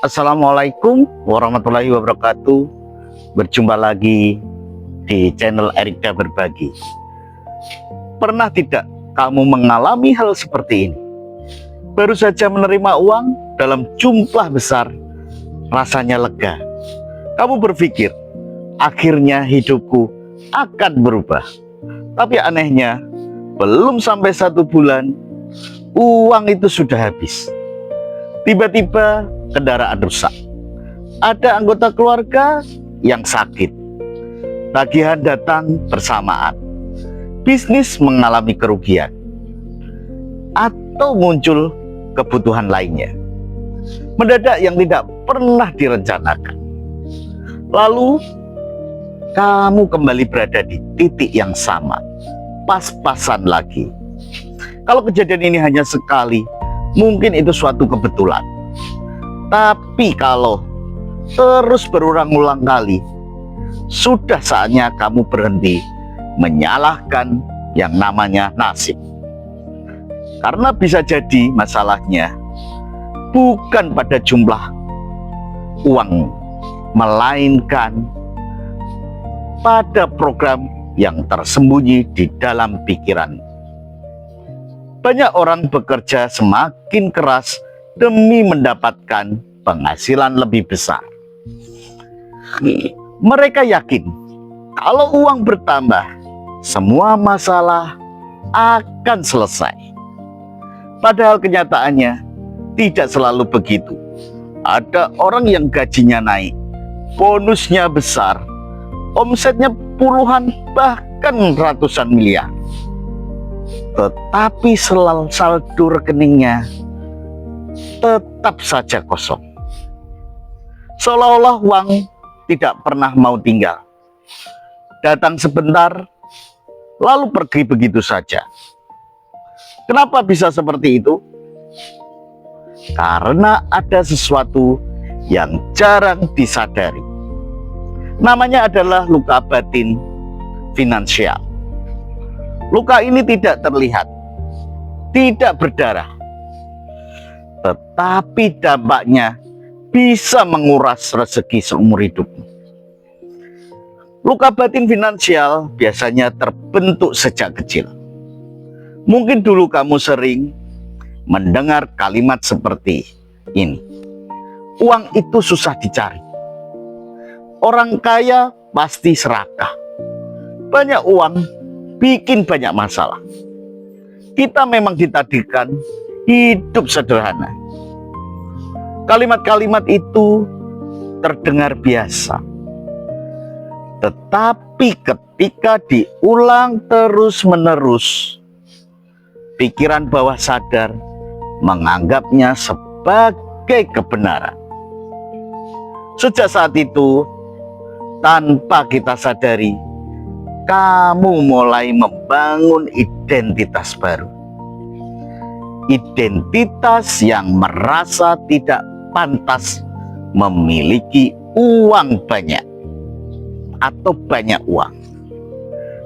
Assalamualaikum warahmatullahi wabarakatuh. Berjumpa lagi di channel Erikda Berbagi. Pernah tidak kamu mengalami hal seperti ini? Baru saja menerima uang dalam jumlah besar, rasanya lega. Kamu berpikir, akhirnya hidupku akan berubah. Tapi anehnya, belum sampai 1 bulan, uang itu sudah habis. Tiba-tiba kendaraan rusak. Ada anggota keluarga yang sakit. Tagihan datang bersamaan. Bisnis mengalami kerugian. Atau muncul kebutuhan lainnya. Mendadak yang tidak pernah direncanakan. Lalu kamu kembali berada di titik yang sama. Pas-pasan lagi. Kalau kejadian ini hanya sekali, mungkin itu suatu kebetulan. Tapi kalau terus berulang-ulang kali, sudah saatnya kamu berhenti menyalahkan yang namanya nasib. Karena bisa jadi masalahnya bukan pada jumlah uang, melainkan pada program yang tersembunyi di dalam pikiran. Banyak orang bekerja semakin keras demi mendapatkan penghasilan lebih besar. Mereka yakin kalau uang bertambah, semua masalah akan selesai. Padahal kenyataannya tidak selalu begitu. Ada orang yang gajinya naik, bonusnya besar, omsetnya puluhan bahkan ratusan miliar. Tetapi saldo rekeningnya tetap saja kosong. Seolah-olah uang tidak pernah mau tinggal. Datang sebentar, lalu pergi begitu saja. Kenapa bisa seperti itu? Karena ada sesuatu yang jarang disadari. Namanya adalah luka batin finansial. Luka ini tidak terlihat, tidak berdarah, tetapi dampaknya bisa menguras rezeki seumur hidupmu. Luka batin finansial biasanya terbentuk sejak kecil. Mungkin dulu kamu sering mendengar kalimat seperti ini. Uang itu susah dicari. Orang kaya pasti serakah. Banyak uang bikin banyak masalah. Kita memang ditadikan hidup sederhana. Kalimat-kalimat itu terdengar biasa. Tetapi ketika diulang terus-menerus, pikiran bawah sadar menganggapnya sebagai kebenaran. Sejak saat itu, tanpa kita sadari, kamu mulai membangun identitas baru. Identitas yang merasa tidak pantas memiliki uang banyak atau banyak uang.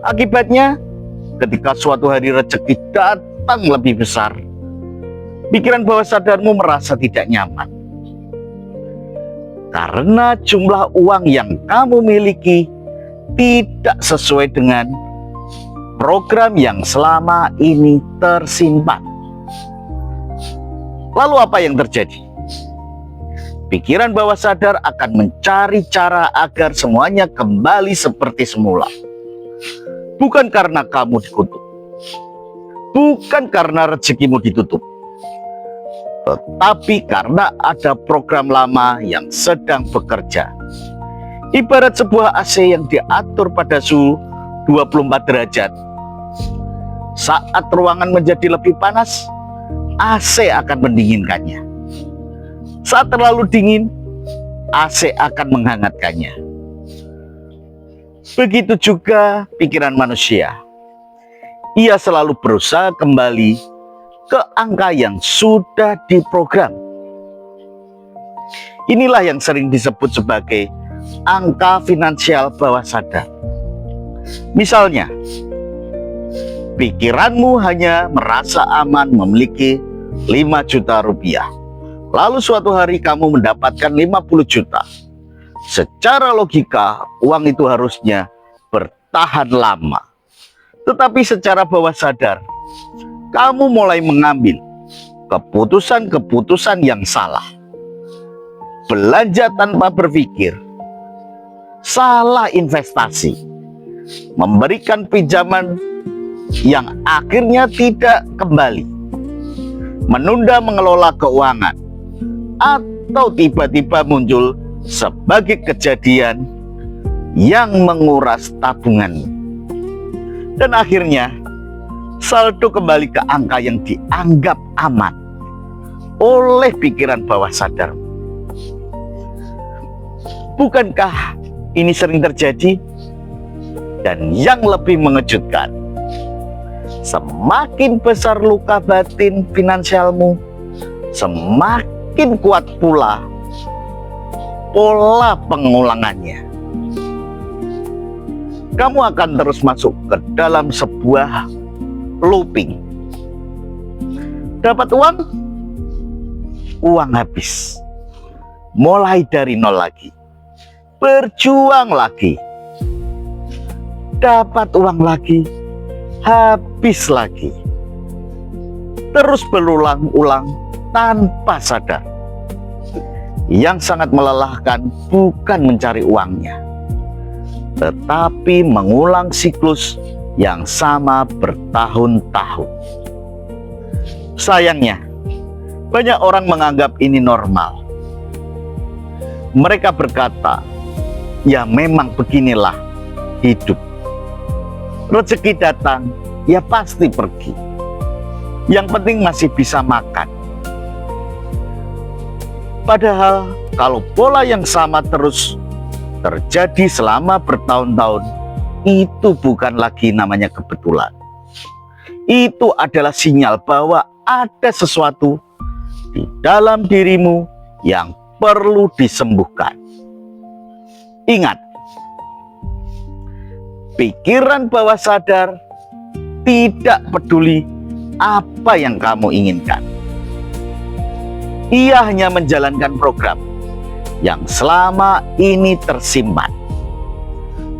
Akibatnya, ketika suatu hari rezeki datang lebih besar, pikiran bawah sadarmu merasa tidak nyaman. Karena jumlah uang yang kamu miliki tidak sesuai dengan program yang selama ini tersimpan. Lalu apa yang terjadi? Pikiran bawah sadar akan mencari cara agar semuanya kembali seperti semula. Bukan karena kamu dikutuk, bukan karena rezekimu ditutup, tetapi karena ada program lama yang sedang bekerja. Ibarat sebuah AC yang diatur pada suhu 24 derajat. Saat ruangan menjadi lebih panas, AC akan mendinginkannya. Saat terlalu dingin, AC akan menghangatkannya. Begitu juga pikiran manusia. Ia selalu berusaha kembali ke angka yang sudah diprogram. Inilah yang sering disebut sebagai angka finansial bawah sadar. Misalnya, pikiranmu hanya merasa aman memiliki 5 juta rupiah. lalu suatu hari kamu mendapatkan 50 juta. Secara logika, uang itu harusnya bertahan lama. Tetapi secara bawah sadar, kamu mulai mengambil keputusan-keputusan yang salah. Belanja tanpa berpikir, salah investasi, memberikan pinjaman yang akhirnya tidak kembali, menunda mengelola keuangan, atau tiba-tiba muncul sebagai kejadian yang menguras tabunganmu. Dan akhirnya saldo kembali ke angka yang dianggap aman oleh pikiran bawah sadar. Bukankah ini sering terjadi? Dan yang lebih mengejutkan, semakin besar luka batin finansialmu, semakin kuat pula pola pengulangannya. Kamu akan terus masuk ke dalam sebuah looping. Dapat uang, uang habis. Mulai dari nol lagi. Berjuang lagi. Dapat uang lagi, habis lagi. Terus berulang-ulang tanpa sadar. Yang sangat melelahkan bukan mencari uangnya, tetapi mengulang siklus yang sama bertahun-tahun. Sayangnya, banyak orang menganggap ini normal. Mereka berkata, ya memang beginilah hidup. Rezeki datang, ya pasti pergi. Yang penting masih bisa makan. Padahal kalau pola yang sama terus terjadi selama bertahun-tahun, itu bukan lagi namanya kebetulan. Itu adalah sinyal bahwa ada sesuatu di dalam dirimu yang perlu disembuhkan. Ingat, pikiran bawah sadar tidak peduli apa yang kamu inginkan. Ia hanya menjalankan program yang selama ini tersimpan.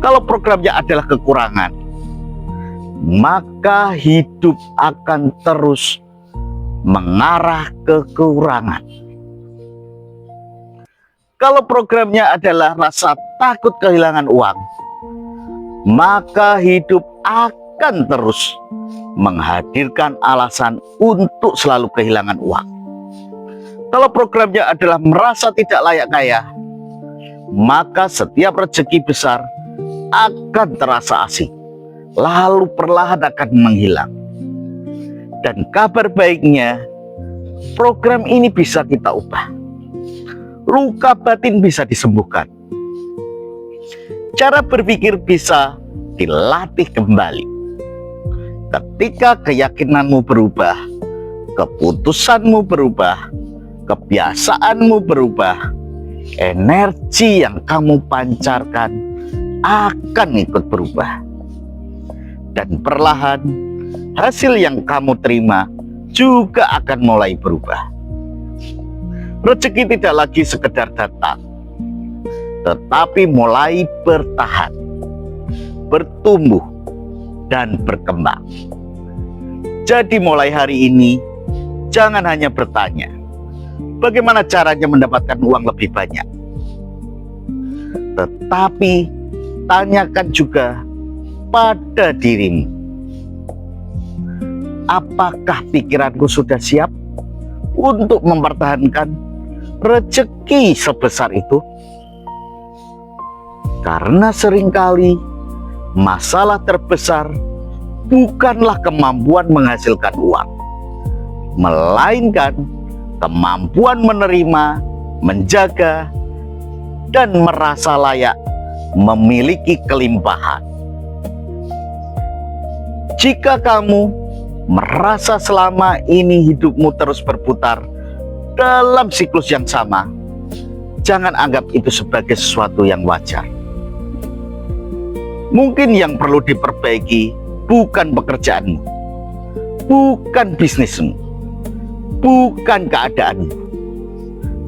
Kalau programnya adalah kekurangan, maka hidup akan terus mengarah ke kekurangan. Kalau programnya adalah rasa takut kehilangan uang, maka hidup akan terus menghadirkan alasan untuk selalu kehilangan uang. Kalau programnya adalah merasa tidak layak kaya, maka setiap rezeki besar akan terasa asing, lalu perlahan akan menghilang. Dan kabar baiknya, program ini bisa kita ubah. Luka batin bisa disembuhkan. Cara berpikir bisa dilatih kembali. Ketika keyakinanmu berubah, keputusanmu berubah, kebiasaanmu berubah, energi yang kamu pancarkan akan ikut berubah. Dan perlahan hasil yang kamu terima juga akan mulai berubah. Rezeki tidak lagi sekedar datang, tetapi mulai bertahan, bertumbuh, dan berkembang. Jadi mulai hari ini, jangan hanya bertanya, bagaimana caranya mendapatkan uang lebih banyak? Tetapi tanyakan juga pada dirimu, apakah pikiranku sudah siap untuk mempertahankan rezeki sebesar itu? Karena seringkali masalah terbesar bukanlah kemampuan menghasilkan uang, melainkan kemampuan menerima, menjaga, dan merasa layak memiliki kelimpahan. Jika kamu merasa selama ini hidupmu terus berputar dalam siklus yang sama, jangan anggap itu sebagai sesuatu yang wajar. Mungkin yang perlu diperbaiki bukan pekerjaanmu, bukan bisnismu, bukan keadaanmu,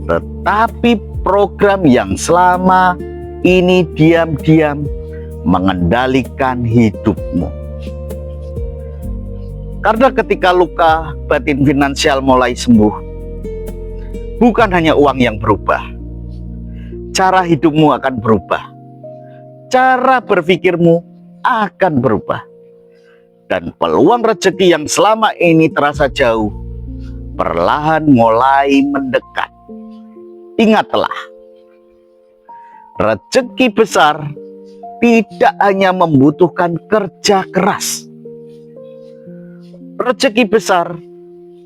tetapi program yang selama ini diam-diam mengendalikan hidupmu. Karena ketika luka batin finansial mulai sembuh, bukan hanya uang yang berubah, cara hidupmu akan berubah, cara berpikirmu akan berubah, dan peluang rezeki yang selama ini terasa jauh perlahan mulai mendekat. Ingatlah, rezeki besar tidak hanya membutuhkan kerja keras. Rezeki besar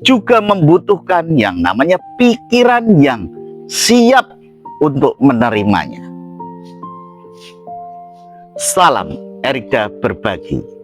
juga membutuhkan yang namanya pikiran yang siap untuk menerimanya. Salam Erikda Berbagi.